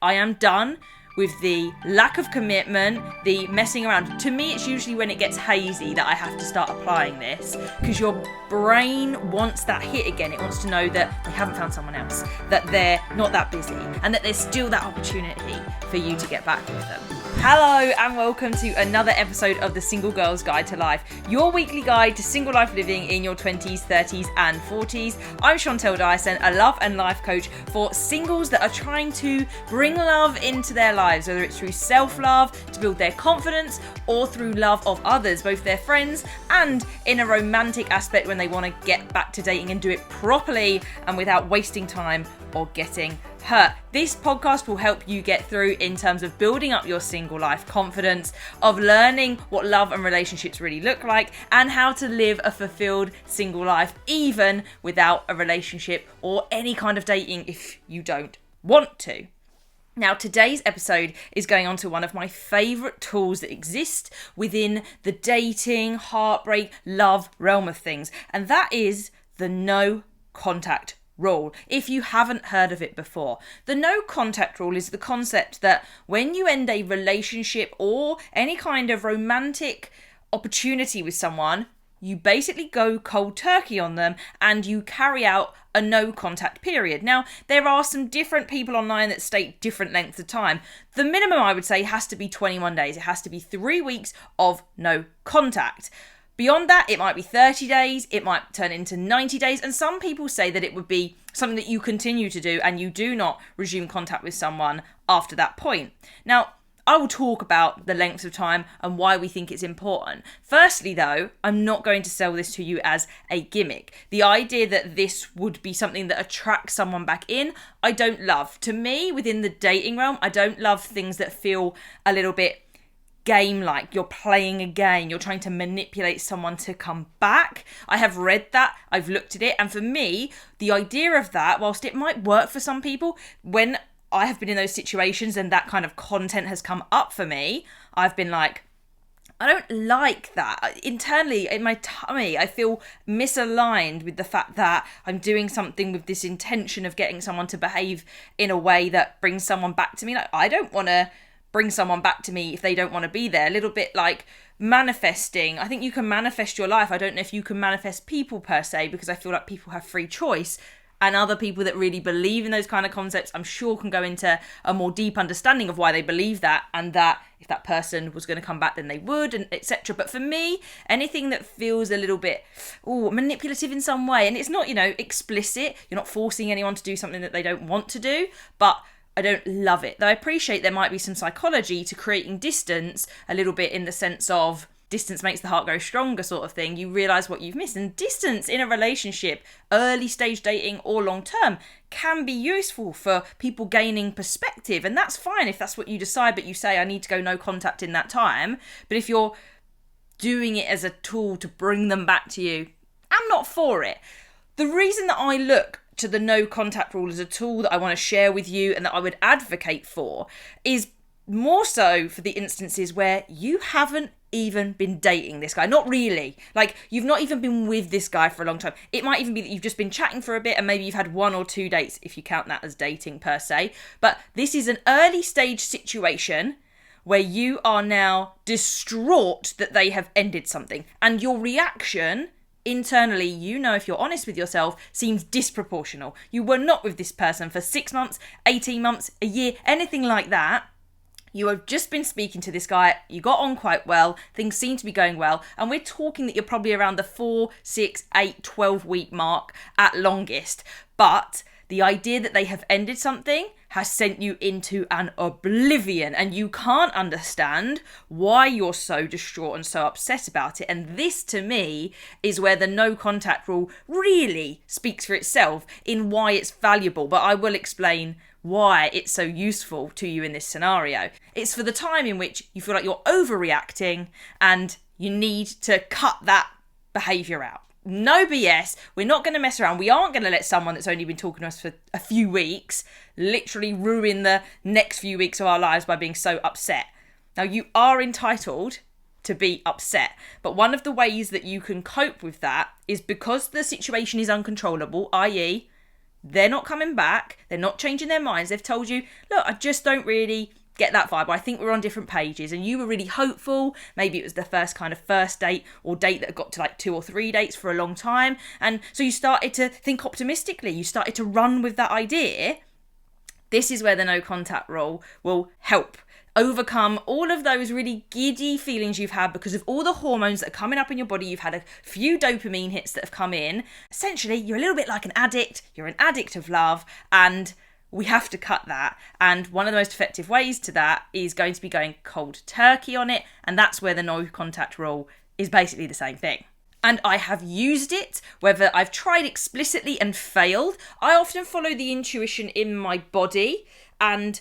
I am done with the lack of commitment, the messing around. To me, it's usually when it gets hazy that I have to start applying this, because your brain wants that hit again. It wants to know that they haven't found someone else, that they're not that busy, and that there's still that opportunity for you to get back with them. Hello and welcome to another episode of the Single Girl's Guide to Life, your weekly guide to single life living in your 20s, 30s and 40s. I'm Chantel Dyson, a love and life coach for singles that are trying to bring love into their lives, whether it's through self-love, to build their confidence, or through love of others, both their friends and in a romantic aspect when they want to get back to dating and do it properly and without wasting time or getting hurt. This podcast will help you get through in terms of building up your single life confidence, of learning what love and relationships really look like, and how to live a fulfilled single life even without a relationship or any kind of dating if you don't want to. Now, today's episode is going on to one of my favourite tools that exist within the dating, heartbreak, love realm of things, and that is the no contact rule. If you haven't heard of it before, the no contact rule is the concept that when you end a relationship or any kind of romantic opportunity with someone, you basically go cold turkey on them and you carry out a no contact period. Now, there are some different people online that state different lengths of time. The minimum, I would say, has to be 21 days. It has to be 3 weeks of no contact. Beyond that, it might be 30 days, it might turn into 90 days, and some people say that it would be something that you continue to do and you do not resume contact with someone after that point. Now, I will talk about the lengths of time and why we think it's important. Firstly, though, I'm not going to sell this to you as a gimmick. The idea that this would be something that attracts someone back in, I don't love. To me, within the dating realm, I don't love things that feel a little bit game-like. You're playing a game, you're trying to manipulate someone to come back. I have read that, I've looked at it, and for me, the idea of that, whilst it might work for some people, when I have been in those situations and that kind of content has come up for me, I've been like, I don't like that. Internally, in my tummy, I feel misaligned with the fact that I'm doing something with this intention of getting someone to behave in a way that brings someone back to me. Like, I don't want to bring someone back to me if they don't want to be there. A little bit like manifesting. I think you can manifest your life. I don't know if you can manifest people per se, because I feel like people have free choice. And other people that really believe in those kind of concepts, I'm sure, can go into a more deep understanding of why they believe that, and that if that person was going to come back, then they would, and etc. But for me, anything that feels a little bit manipulative in some way, and it's not, explicit, you're not forcing anyone to do something that they don't want to do, but I don't love it. Though I appreciate there might be some psychology to creating distance, a little bit in the sense of distance makes the heart grow stronger sort of thing. You realise what you've missed. And distance in a relationship, early stage dating or long term, can be useful for people gaining perspective. And that's fine if that's what you decide, but you say, I need to go no contact in that time. But if you're doing it as a tool to bring them back to you, I'm not for it. The reason that I look to the no contact rule as a tool that I want to share with you and that I would advocate for is more so for the instances where you haven't even been dating this guy. Not really. Like, you've not even been with this guy for a long time. It might even be that you've just been chatting for a bit and maybe you've had 1 or 2 dates, if you count that as dating per se. But this is an early stage situation where you are now distraught that they have ended something. And your reaction internally, if you're honest with yourself, seems disproportional. You were not with this person for 6 months, 18 months, a year, anything like that. You have just been speaking to this guy, you got on quite well, things seem to be going well, and we're talking that you're probably around the 4, 6, 8, 12 week mark at longest. But the idea that they have ended something has sent you into an oblivion, and you can't understand why you're so distraught and so upset about it. And this, to me, is where the no contact rule really speaks for itself in why it's valuable. But I will explain why it's so useful to you in this scenario. It's for the time in which you feel like you're overreacting and you need to cut that behaviour out. No BS, we're not going to mess around. We aren't going to let someone that's only been talking to us for a few weeks literally ruin the next few weeks of our lives by being so upset. Now, you are entitled to be upset, but one of the ways that you can cope with that is because the situation is uncontrollable, i.e., They're not coming back. They're not changing their minds. They've told you, look, I just don't really get that vibe. I think we're on different pages. And you were really hopeful. Maybe it was the first date or date that got to like 2 or 3 dates for a long time. And so you started to think optimistically. You started to run with that idea. This is where the no contact rule will help overcome all of those really giddy feelings you've had because of all the hormones that are coming up in your body. You've had a few dopamine hits that have come in. Essentially, you're a little bit like an addict. You're an addict of love, and we have to cut that. And one of the most effective ways to that is going to be going cold turkey on it, and that's where the no contact rule is basically the same thing. And I have used it, whether I've tried explicitly and failed. I often follow the intuition in my body, and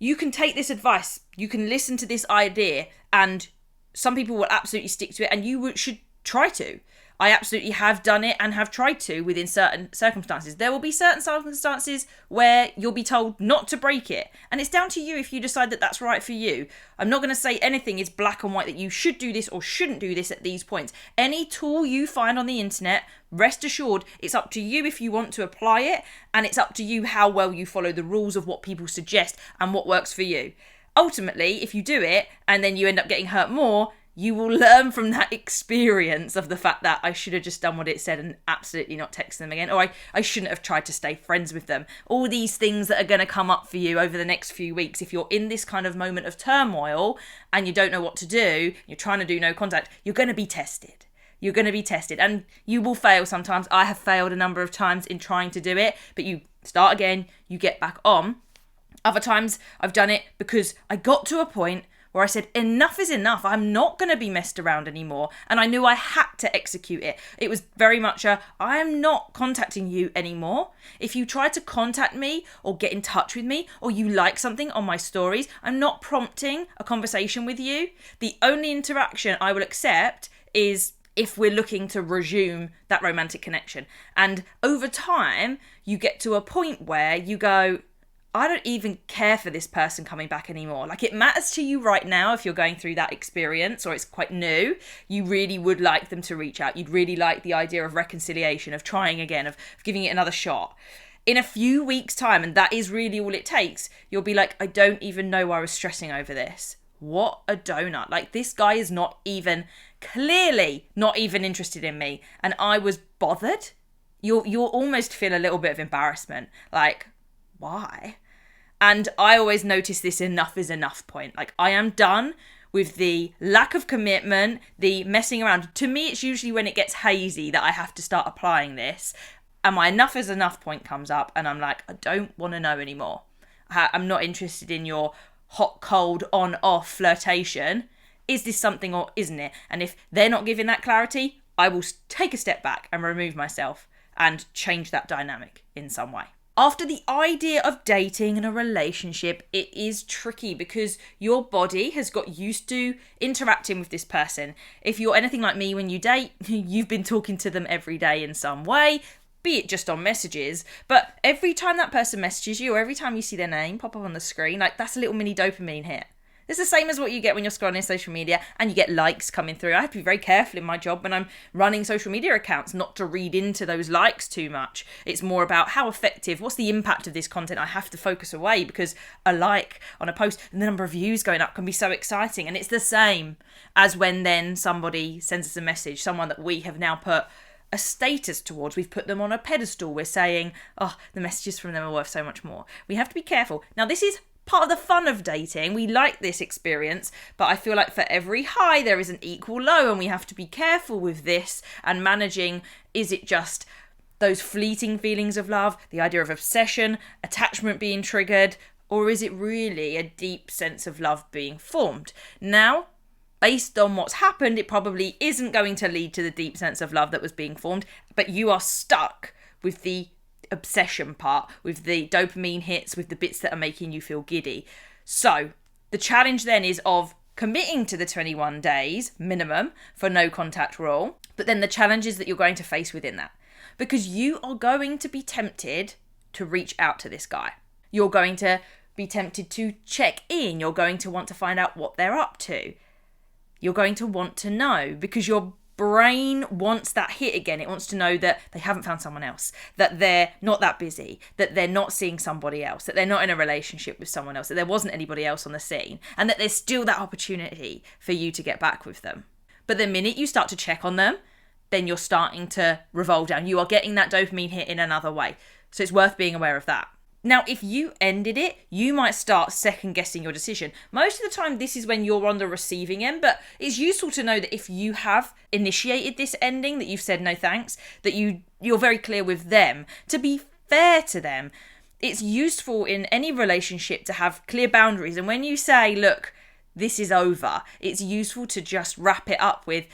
you can take this advice, you can listen to this idea, and some people will absolutely stick to it, and you should try to. I absolutely have done it and have tried to within certain circumstances. There will be certain circumstances where you'll be told not to break it. And it's down to you if you decide that that's right for you. I'm not going to say anything is black and white that you should do this or shouldn't do this at these points. Any tool you find on the internet, rest assured, it's up to you if you want to apply it. And it's up to you how well you follow the rules of what people suggest and what works for you. Ultimately, if you do it and then you end up getting hurt more, you will learn from that experience of the fact that I should have just done what it said and absolutely not texted them again. Or I shouldn't have tried to stay friends with them. All these things that are going to come up for you over the next few weeks. If you're in this kind of moment of turmoil and you don't know what to do, you're trying to do no contact, you're going to be tested. You're going to be tested and you will fail sometimes. I have failed a number of times in trying to do it, but you start again, you get back on. Other times I've done it because I got to a point where I said, enough is enough. I'm not going to be messed around anymore. And I knew I had to execute it. It was very much I am not contacting you anymore. If you try to contact me or get in touch with me or you like something on my stories, I'm not prompting a conversation with you. The only interaction I will accept is if we're looking to resume that romantic connection. And over time, you get to a point where you go, I don't even care for this person coming back anymore. Like, it matters to you right now if you're going through that experience or it's quite new. You really would like them to reach out. You'd really like the idea of reconciliation, of trying again, of giving it another shot. In a few weeks' time, and that is really all it takes, you'll be like, I don't even know why I was stressing over this. What a donut. Like, this guy is clearly not even interested in me. And I was bothered. You'll almost feel a little bit of embarrassment. Like, why? And I always notice this enough is enough point. Like, I am done with the lack of commitment, the messing around. To me, it's usually when it gets hazy that I have to start applying this. And my enough is enough point comes up and I'm like, I don't want to know anymore. I'm not interested in your hot, cold, on, off flirtation. Is this something or isn't it? And if they're not giving that clarity, I will take a step back and remove myself and change that dynamic in some way. After the idea of dating and a relationship, it is tricky because your body has got used to interacting with this person. If you're anything like me when you date, you've been talking to them every day in some way, be it just on messages. But every time that person messages you or every time you see their name pop up on the screen, like, that's a little mini dopamine hit. It's the same as what you get when you're scrolling social media and you get likes coming through. I have to be very careful in my job when I'm running social media accounts not to read into those likes too much. It's more about how effective, what's the impact of this content. I have to focus away because a like on a post and the number of views going up can be so exciting. And it's the same as when then somebody sends us a message, someone that we have now put a status towards. We've put them on a pedestal. We're saying, oh, the messages from them are worth so much more. We have to be careful. Now, this is part of the fun of dating. We like this experience, but I feel like for every high there is an equal low, and we have to be careful with this and managing, is it just those fleeting feelings of love, the idea of obsession, attachment being triggered, or is it really a deep sense of love being formed? Now, based on what's happened, it probably isn't going to lead to the deep sense of love that was being formed, but you are stuck with the obsession part, with the dopamine hits, with the bits that are making you feel giddy. So the challenge then is of committing to the 21 days minimum for no contact rule, but then the challenges that you're going to face within that, because you are going to be tempted to reach out to this guy. You're going to be tempted to check in. You're going to want to find out what they're up to. You're going to want to know because your brain wants that hit again. It wants to know that they haven't found someone else, that they're not that busy, that they're not seeing somebody else, that they're not in a relationship with someone else, that there wasn't anybody else on the scene, and that there's still that opportunity for you to get back with them. But the minute you start to check on them, then you're starting to revolve down. You are getting that dopamine hit in another way. So it's worth being aware of that. Now, if you ended it, you might start second guessing your decision. Most of the time, this is when you're on the receiving end, but it's useful to know that if you have initiated this ending, that you've said no thanks, that you're very clear with them, to be fair to them. It's useful in any relationship to have clear boundaries. And when you say, look, this is over, it's useful to just wrap it up with,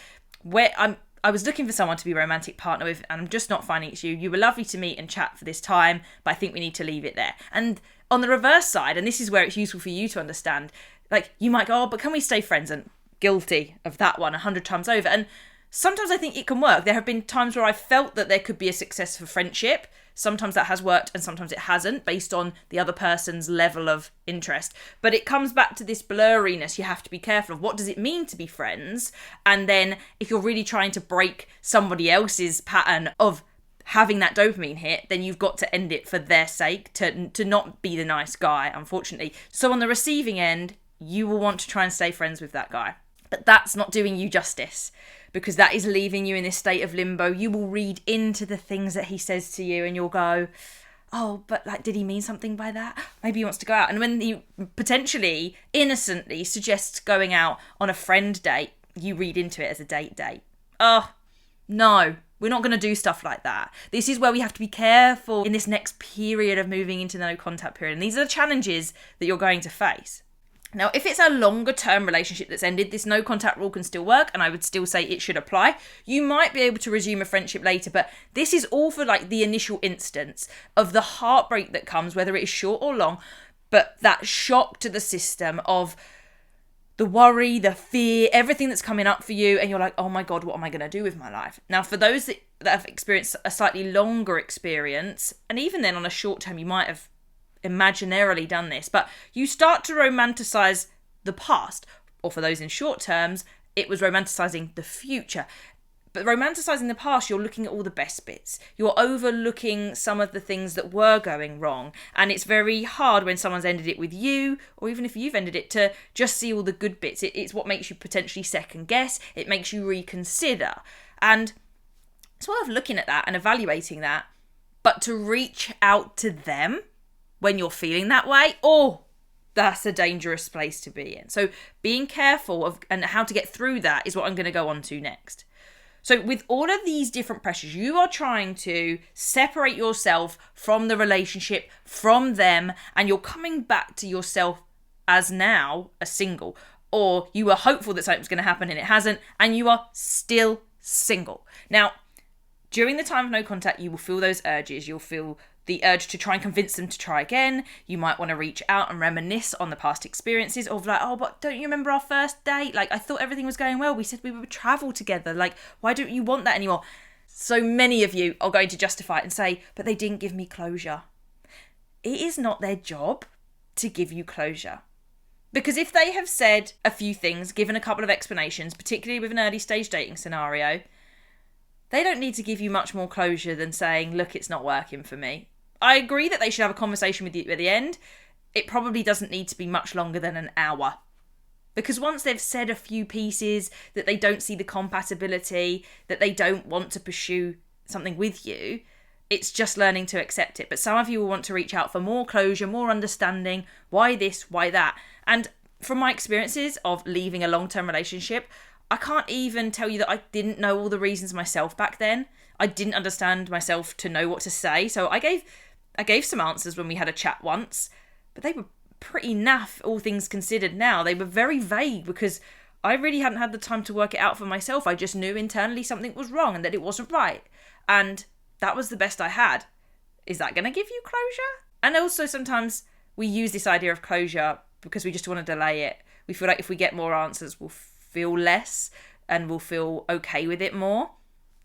I was looking for someone to be a romantic partner with, and I'm just not finding it's you. You were lovely to meet and chat for this time, but I think we need to leave it there. And on the reverse side, and this is where it's useful for you to understand, like, you might go, oh, but can we stay friends? And guilty of that one 100 times over. And sometimes I think it can work. There have been times where I felt that there could be a success for friendship. Sometimes that has worked and sometimes it hasn't, based on the other person's level of interest. But it comes back to this blurriness you have to be careful of. What does it mean to be friends? And then if you're really trying to break somebody else's pattern of having that dopamine hit, then you've got to end it for their sake, to not be the nice guy, unfortunately. So on the receiving end, you will want to try and stay friends with that guy. But that's not doing you justice, because that is leaving you in this state of limbo. You will read into the things that he says to you and you'll go, oh, but like, did he mean something by that? Maybe he wants to go out. And when he potentially, innocently suggests going out on a friend date, you read into it as a date. Oh, no, we're not going to do stuff like that. This is where we have to be careful in this next period of moving into the no contact period. And these are the challenges that you're going to face. Now, if it's a longer term relationship that's ended, this no contact rule can still work, and I would still say it should apply. You might be able to resume a friendship later, but this is all for like the initial instance of the heartbreak that comes, whether it is short or long, but that shock to the system of the worry, the fear, everything that's coming up for you, and you're like, oh my God, what am I going to do with my life? Now, for those that have experienced a slightly longer experience, and even then on a short term, you might have imaginarily done this, but you start to romanticize the past, or for those in short terms, it was romanticizing the future. But romanticizing the past, you're looking at all the best bits. You're overlooking some of the things that were going wrong. And it's very hard when someone's ended it with you, or even if you've ended it, to just see all the good bits. It's what makes you potentially second guess. It makes you reconsider. And it's worth looking at that and evaluating that. But to reach out to them when you're feeling that way, oh, that's a dangerous place to be in. So being careful of and how to get through that is what I'm going to go on to next. So with all of these different pressures, you are trying to separate yourself from the relationship, from them, and you're coming back to yourself as now a single. Or you were hopeful that something was going to happen and it hasn't, and you are still single. Now, during the time of no contact, you will feel those urges. You'll feel the urge to try and convince them to try again. You might want to reach out and reminisce on the past experiences of like, oh, but don't you remember our first date? Like, I thought everything was going well. We said we would travel together. Like, why don't you want that anymore? So many of you are going to justify it and say, but they didn't give me closure. It is not their job to give you closure. Because if they have said a few things, given a couple of explanations, particularly with an early stage dating scenario, they don't need to give you much more closure than saying, look, it's not working for me. I agree that they should have a conversation with you at the end. It probably doesn't need to be much longer than an hour. Because once they've said a few pieces that they don't see the compatibility, that they don't want to pursue something with you, it's just learning to accept it. But some of you will want to reach out for more closure, more understanding, why this, why that. And from my experiences of leaving a long-term relationship, I can't even tell you that I didn't know all the reasons myself back then. I didn't understand myself to know what to say. So I gave some answers when we had a chat once, but they were pretty naff, all things considered now. They were very vague because I really hadn't had the time to work it out for myself. I just knew internally something was wrong and that it wasn't right. And that was the best I had. Is that going to give you closure? And also sometimes we use this idea of closure because we just want to delay it. We feel like if we get more answers, we'll feel less and we'll feel okay with it more.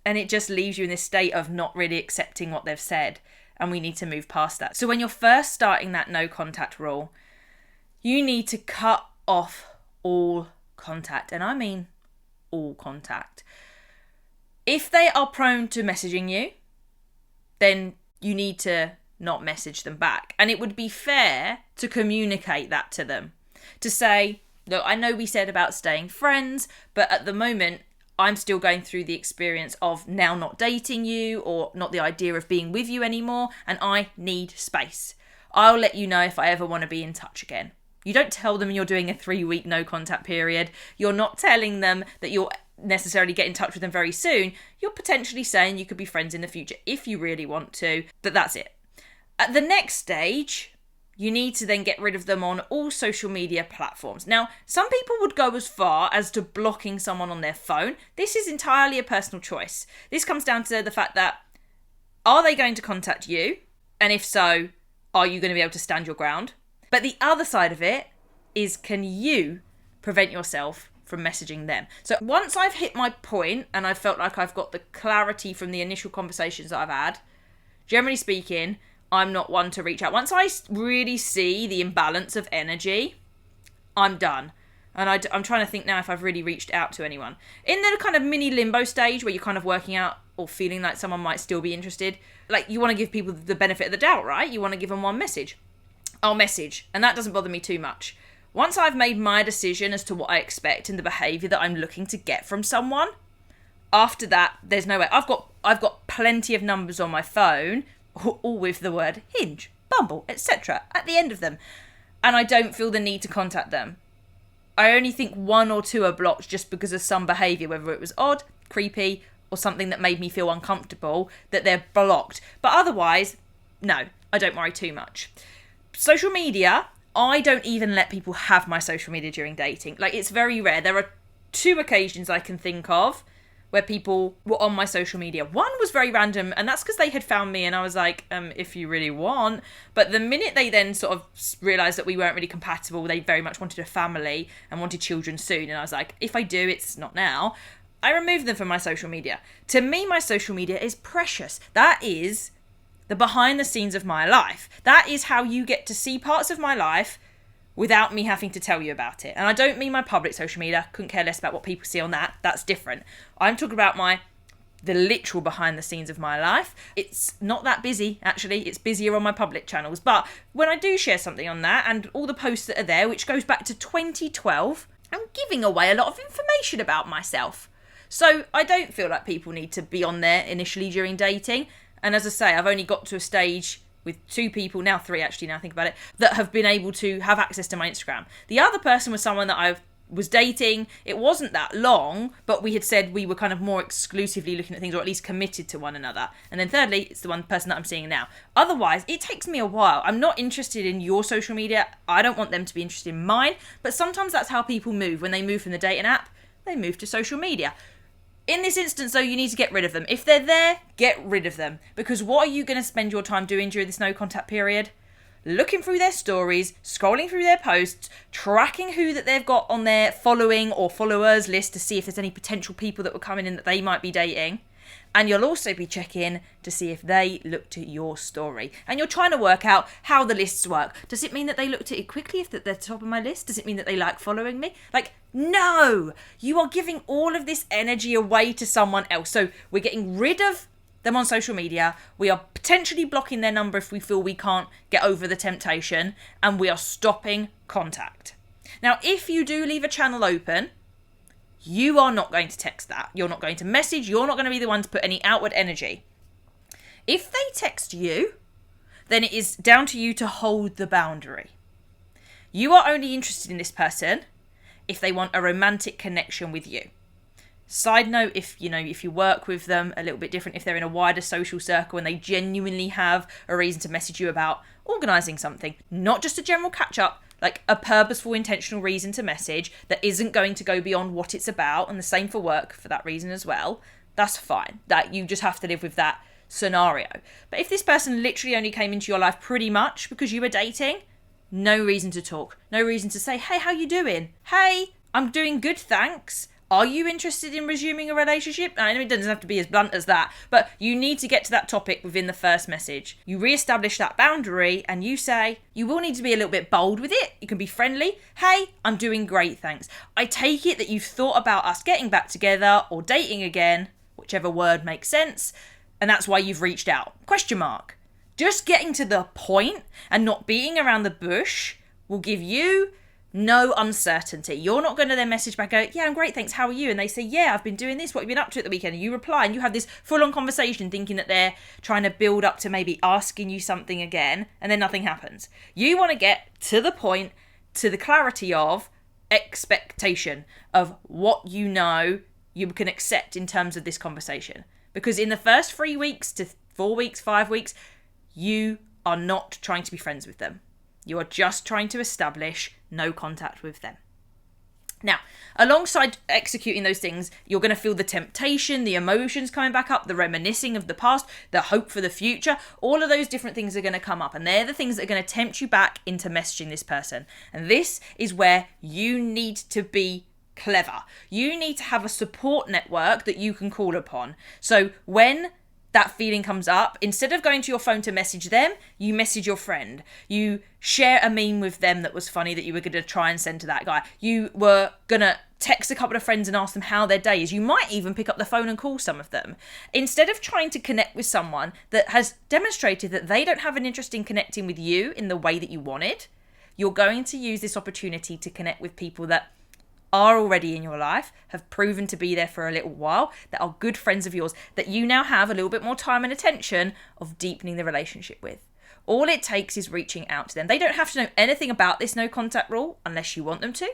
And it just leaves you in this state of not really accepting what they've said. And we need to move past that. So when you're first starting that no contact rule, you need to cut off all contact. And I mean all contact. If they are prone to messaging you, then you need to not message them back. And it would be fair to communicate that to them. To say, look, I know we said about staying friends, but at the moment, I'm still going through the experience of now not dating you or not the idea of being with you anymore, and I need space. I'll let you know if I ever want to be in touch again. You don't tell them you're doing a 3-week no contact period. You're not telling them that you'll necessarily get in touch with them very soon. You're potentially saying you could be friends in the future if you really want to, but that's it. At the next stage, you need to then get rid of them on all social media platforms. Now, some people would go as far as to blocking someone on their phone. This is entirely a personal choice. This comes down to the fact that, are they going to contact you? And if so, are you going to be able to stand your ground? But the other side of it is, can you prevent yourself from messaging them? So once I've hit my point and I felt like I've got the clarity from the initial conversations that I've had, generally speaking, I'm not one to reach out. Once I really see the imbalance of energy, I'm done. And I'm trying to think now if I've really reached out to anyone. In the kind of mini limbo stage where you're kind of working out or feeling like someone might still be interested, like you want to give people the benefit of the doubt, right? You want to give them one message. I'll message, and that doesn't bother me too much. Once I've made my decision as to what I expect and the behaviour that I'm looking to get from someone, after that, there's no way. I've got plenty of numbers on my phone, all with the word Hinge, Bumble, etc. at the end of them, and I don't feel the need to contact them. I only think 1 or 2 are blocked just because of some behaviour, whether it was odd, creepy, or something that made me feel uncomfortable, that they're blocked. But otherwise, no, I don't worry too much. Social media, I don't even let people have my social media during dating. Like, it's very rare. There are 2 occasions I can think of where people were on my social media. One was very random, and that's because they had found me, and I was like, if you really want. But the minute they then sort of realised that we weren't really compatible, they very much wanted a family and wanted children soon, and I was like, if I do, it's not now. I removed them from my social media. To me, my social media is precious. That is the behind the scenes of my life. That is how you get to see parts of my life without me having to tell you about it. And I don't mean my public social media. Couldn't care less about what people see on that. That's different. I'm talking about the literal behind the scenes of my life. It's not that busy, actually. It's busier on my public channels. But when I do share something on that, and all the posts that are there, which goes back to 2012, I'm giving away a lot of information about myself. So I don't feel like people need to be on there initially during dating. And as I say, I've only got to a stage with 2 people, now 3 actually, now I think about it, that have been able to have access to my Instagram. The other person was someone that I was dating. It wasn't that long, but we had said we were kind of more exclusively looking at things, or at least committed to one another. And then thirdly, it's the one person that I'm seeing now. Otherwise, it takes me a while. I'm not interested in your social media. I don't want them to be interested in mine. But sometimes that's how people move. When they move from the dating app, they move to social media. In this instance, though, you need to get rid of them. If they're there, get rid of them. Because what are you going to spend your time doing during this no contact period? Looking through their stories, scrolling through their posts, tracking who that they've got on their following or followers list to see if there's any potential people that were coming in that they might be dating. And you'll also be checking to see if they looked at your story. And you're trying to work out how the lists work. Does it mean that they looked at it quickly if they're top of my list? Does it mean that they like following me? Like, no! You are giving all of this energy away to someone else. So we're getting rid of them on social media. We are potentially blocking their number if we feel we can't get over the temptation. And we are stopping contact. Now, if you do leave a channel open, you are not going to text that. You're not going to message. You're not going to be the one to put any outward energy. If they text you, then it is down to you to hold the boundary. You are only interested in this person if they want a romantic connection with you. Side note, if you work with them, a little bit different if they're in a wider social circle and they genuinely have a reason to message you about organising something, not just a general catch up, like a purposeful, intentional reason to message that isn't going to go beyond what it's about, and the same for work for that reason as well, that's fine. That you just have to live with that scenario. But if this person literally only came into your life pretty much because you were dating, no reason to talk. No reason to say, hey, how you doing? Hey, I'm doing good, thanks. Are you interested in resuming a relationship? I know it doesn't have to be as blunt as that, but you need to get to that topic within the first message. You re-establish that boundary and you say, you will need to be a little bit bold with it. You can be friendly. Hey, I'm doing great, thanks. I take it that you've thought about us getting back together or dating again, whichever word makes sense, and that's why you've reached out. Question mark. Just getting to the point and not beating around the bush will give you no uncertainty. You're not going to then message back, go, yeah, I'm great, thanks, how are you? And they say, yeah, I've been doing this, what have you been up to at the weekend? And you reply and you have this full-on conversation thinking that they're trying to build up to maybe asking you something again, and then nothing happens. You want to get to the point, to the clarity of expectation of what you know you can accept in terms of this conversation. Because in the first 3 weeks to 4 weeks, 5 weeks, you are not trying to be friends with them. You are just trying to establish no contact with them. Now, alongside executing those things, you're going to feel the temptation, the emotions coming back up, the reminiscing of the past, the hope for the future. All of those different things are going to come up, and they're the things that are going to tempt you back into messaging this person. And this is where you need to be clever. You need to have a support network that you can call upon. So when that feeling comes up, instead of going to your phone to message them, you message your friend. You share a meme with them that was funny that you were going to try and send to that guy. You were going to text a couple of friends and ask them how their day is. You might even pick up the phone and call some of them. Instead of trying to connect with someone that has demonstrated that they don't have an interest in connecting with you in the way that you wanted, you're going to use this opportunity to connect with people that are already in your life, have proven to be there for a little while, that are good friends of yours, that you now have a little bit more time and attention of deepening the relationship with. All it takes is reaching out to them. They don't have to know anything about this no contact rule unless you want them to,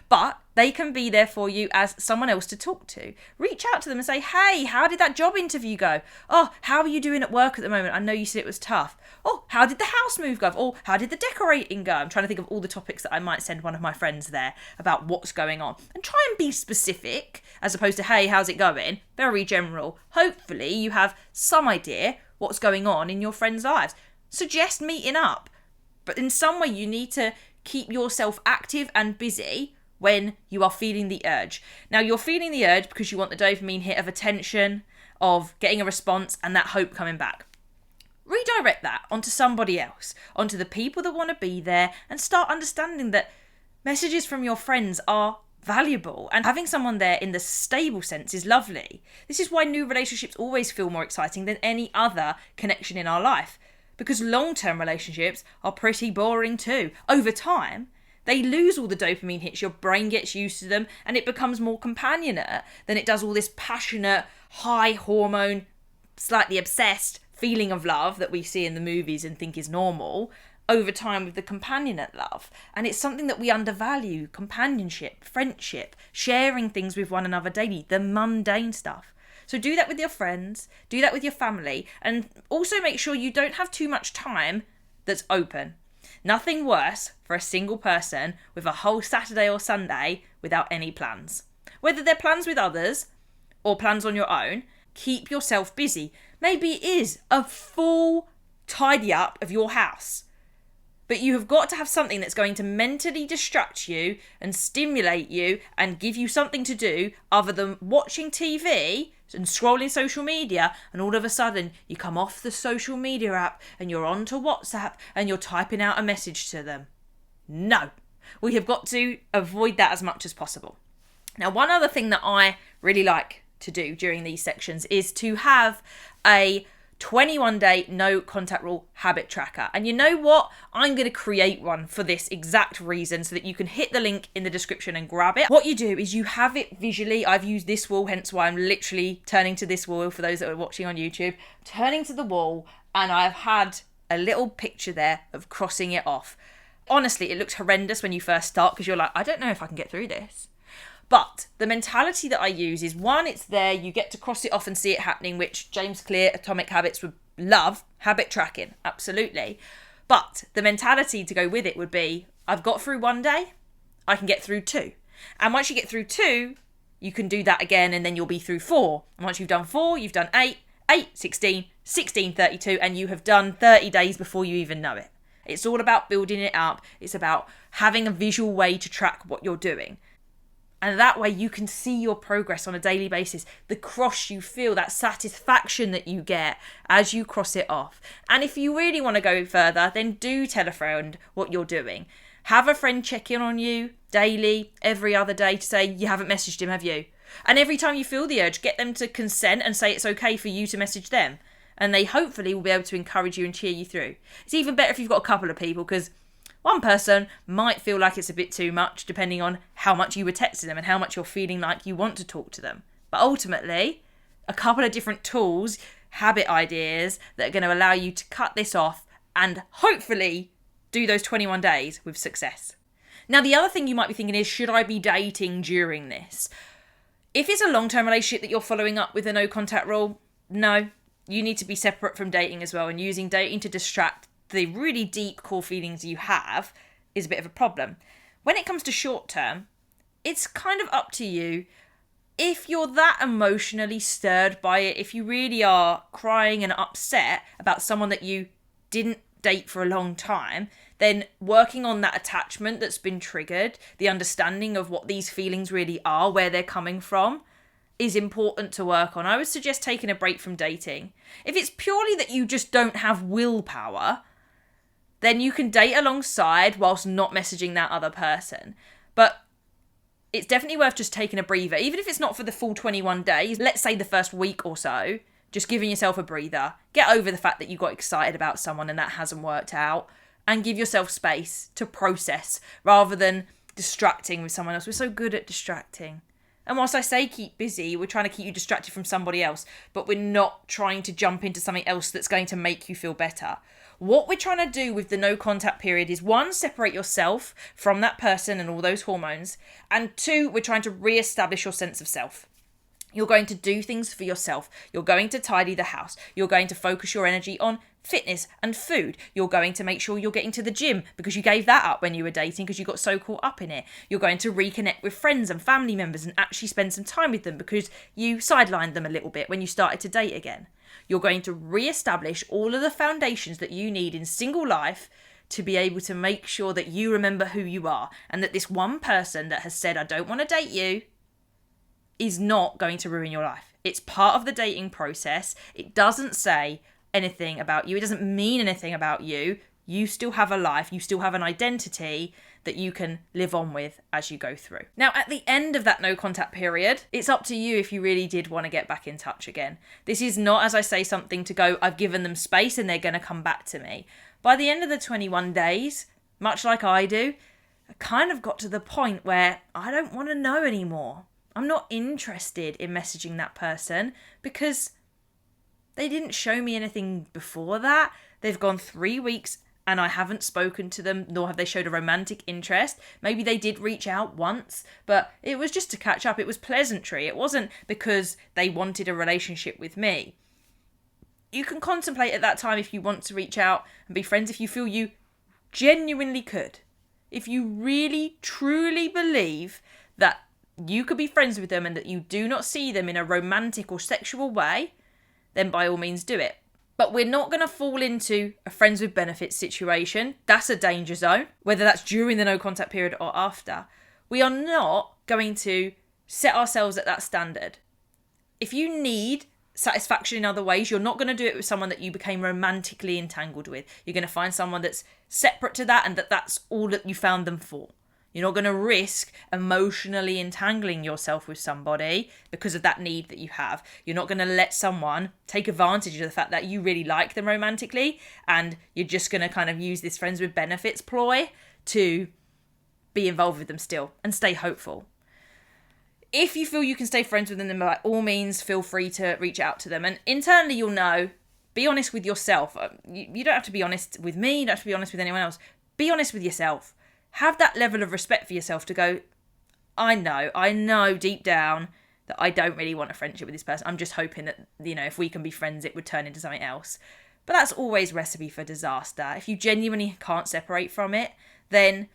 but they can be there for you as someone else to talk to. Reach out to them and say, hey, how did that job interview go? Oh, how are you doing at work at the moment? I know you said it was tough. Oh, how did the house move go? Oh, how did the decorating go? I'm trying to think of all the topics that I might send one of my friends there about what's going on. And try and be specific as opposed to, hey, how's it going? Very general. Hopefully you have some idea what's going on in your friends' lives. Suggest meeting up. But in some way you need to keep yourself active and busy when you are feeling the urge. Now, you're feeling the urge because you want the dopamine hit of attention, of getting a response, and that hope coming back. Redirect that onto somebody else, onto the people that want to be there, and start understanding that messages from your friends are valuable, and having someone there in the stable sense is lovely. This is why new relationships always feel more exciting than any other connection in our life, because long-term relationships are pretty boring too. Over time, they lose all the dopamine hits, your brain gets used to them, and it becomes more companionate than it does all this passionate, high hormone, slightly obsessed feeling of love that we see in the movies and think is normal over time with the companionate love. And it's something that we undervalue: companionship, friendship, sharing things with one another daily, the mundane stuff. So do that with your friends, do that with your family, and also make sure you don't have too much time that's open. Nothing worse for a single person with a whole Saturday or Sunday without any plans. Whether they're plans with others or plans on your own, keep yourself busy. Maybe it is a full tidy up of your house. But you have got to have something that's going to mentally distract you and stimulate you and give you something to do other than watching TV and scrolling social media, and all of a sudden you come off the social media app and you're onto WhatsApp and you're typing out a message to them. No, we have got to avoid that as much as possible. Now, one other thing that I really like to do during these sections is to have a 21-day no contact rule habit tracker. And you know what? I'm going to create one for this exact reason so that you can hit the link in the description and grab it. What you do is you have it visually. I've used this wall, hence why I'm literally turning to this wall for those that are watching on YouTube. Turning to the wall, and I've had a little picture there of crossing it off. Honestly, it looks horrendous when you first start because you're like, I don't know if I can get through this. But the mentality that I use is, one, it's there, you get to cross it off and see it happening, which James Clear, Atomic Habits, would love. Habit tracking, absolutely. But the mentality to go with it would be, I've got through one day, I can get through two. And once you get through two, you can do that again, and then you'll be through four. And once you've done four, you've done 8, 16, 32, and you have done 30 days before you even know it. It's all about building it up. It's about having a visual way to track what you're doing. And that way you can see your progress on a daily basis, the cross you feel, that satisfaction that you get as you cross it off. And if you really want to go further, then do tell a friend what you're doing. Have a friend check in on you daily, every other day, to say, you haven't messaged him, have you? And every time you feel the urge, get them to consent and say it's okay for you to message them. And they hopefully will be able to encourage you and cheer you through. It's even better if you've got a couple of people, because one person might feel like it's a bit too much depending on how much you were texting them and how much you're feeling like you want to talk to them. But ultimately, a couple of different tools, habit ideas that are going to allow you to cut this off and hopefully do those 21 days with success. Now, the other thing you might be thinking is, should I be dating during this? If it's a long-term relationship that you're following up with a no contact rule, no. You need to be separate from dating as well, and using dating to distract the really deep core feelings you have is a bit of a problem. When it comes to short term, it's kind of up to you. If you're that emotionally stirred by it, if you really are crying and upset about someone that you didn't date for a long time, then working on that attachment that's been triggered, the understanding of what these feelings really are, where they're coming from, is important to work on. I would suggest taking a break from dating. If it's purely that you just don't have willpower, then you can date alongside whilst not messaging that other person. But it's definitely worth just taking a breather. Even if it's not for the full 21 days, let's say the first week or so, just giving yourself a breather. Get over the fact that you got excited about someone and that hasn't worked out, and give yourself space to process rather than distracting with someone else. We're so good at distracting. And whilst I say keep busy, we're trying to keep you distracted from somebody else, but we're not trying to jump into something else that's going to make you feel better. What we're trying to do with the no contact period is, one, separate yourself from that person and all those hormones, and two, we're trying to re-establish your sense of self. You're going to do things for yourself. You're going to tidy the house. You're going to focus your energy on fitness and food. You're going to make sure you're getting to the gym because you gave that up when you were dating because you got so caught up in it. You're going to reconnect with friends and family members and actually spend some time with them because you sidelined them a little bit when you started to date again. You're going to re-establish all of the foundations that you need in single life to be able to make sure that you remember who you are, and that this one person that has said, I don't want to date you, is not going to ruin your life. It's part of the dating process. It doesn't say anything about you. It doesn't mean anything about you. You still have a life. You still have an identity that you can live on with as you go through. Now, at the end of that no contact period, it's up to you if you really did want to get back in touch again. This is not, as I say, something to go, I've given them space and they're going to come back to me. By the end of the 21 days, much like I do, I kind of got to the point where I don't want to know anymore. I'm not interested in messaging that person because they didn't show me anything before that. They've gone 3 weeks and I haven't spoken to them, nor have they showed a romantic interest. Maybe they did reach out once, but it was just to catch up. It was pleasantry. It wasn't because they wanted a relationship with me. You can contemplate at that time if you want to reach out and be friends, if you feel you genuinely could. If you really, truly believe that you could be friends with them and that you do not see them in a romantic or sexual way, then by all means do it. But we're not going to fall into a friends with benefits situation. That's a danger zone, whether that's during the no contact period or after. We are not going to set ourselves at that standard. If you need satisfaction in other ways, you're not going to do it with someone that you became romantically entangled with. You're going to find someone that's separate to that and that's all that you found them for. You're not going to risk emotionally entangling yourself with somebody because of that need that you have. You're not going to let someone take advantage of the fact that you really like them romantically, and you're just going to kind of use this friends with benefits ploy to be involved with them still and stay hopeful. If you feel you can stay friends with them, then by all means feel free to reach out to them. And internally you'll know, be honest with yourself. You don't have to be honest with me, you don't have to be honest with anyone else. Be honest with yourself. Have that level of respect for yourself to go, I know deep down that I don't really want a friendship with this person. I'm just hoping that, if we can be friends, it would turn into something else. But that's always a recipe for disaster. If you genuinely can't separate from it, then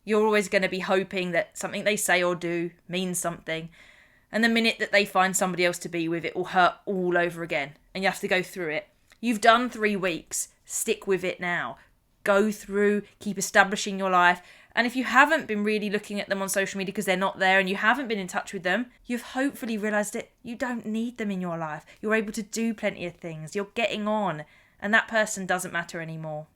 you're always going to be hoping that something they say or do means something. And the minute that they find somebody else to be with, it will hurt all over again. And you have to go through it. You've done 3 weeks. Stick with it now. Go through, keep establishing your life. And if you haven't been really looking at them on social media because they're not there and you haven't been in touch with them, you've hopefully realised that you don't need them in your life. You're able to do plenty of things. You're getting on. And that person doesn't matter anymore.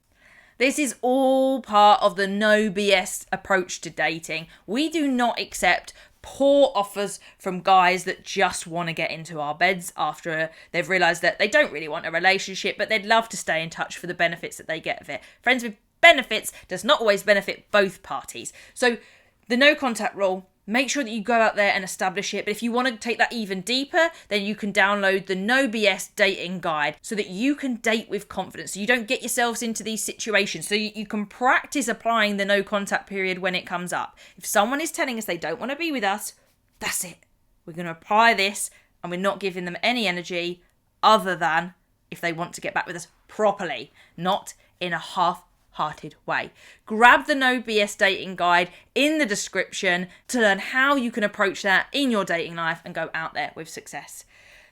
This is all part of the no BS approach to dating. We do not accept poor offers from guys that just want to get into our beds after they've realised that they don't really want a relationship, but they'd love to stay in touch for the benefits that they get of it. Friends with benefits does not always benefit both parties. So the no contact rule, make sure that you go out there and establish it. But if you want to take that even deeper, then you can download the No BS dating guide so that you can date with confidence. So you don't get yourselves into these situations. So you can practice applying the no contact period when it comes up. If someone is telling us they don't want to be with us, that's it. We're going to apply this and we're not giving them any energy other than if they want to get back with us properly, not in a half-hearted way. Grab the No BS dating guide in the description to learn how you can approach that in your dating life and go out there with success.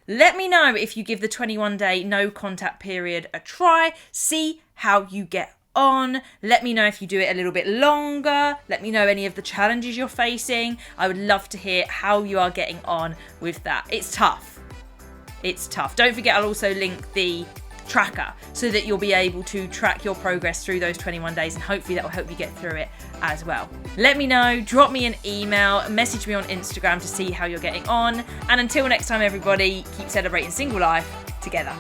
Let me know if you give the 21-day no contact period a try. See how you get on. Let me know if you do it a little bit longer. Let me know any of the challenges you're facing. I would love to hear how you are getting on with that. It's tough. Don't forget, I'll also link the tracker so that you'll be able to track your progress through those 21 days, and hopefully that will help you get through it as well. Let me know, drop me an email, message me on Instagram to see how you're getting on, and until next time everybody, keep celebrating single life together.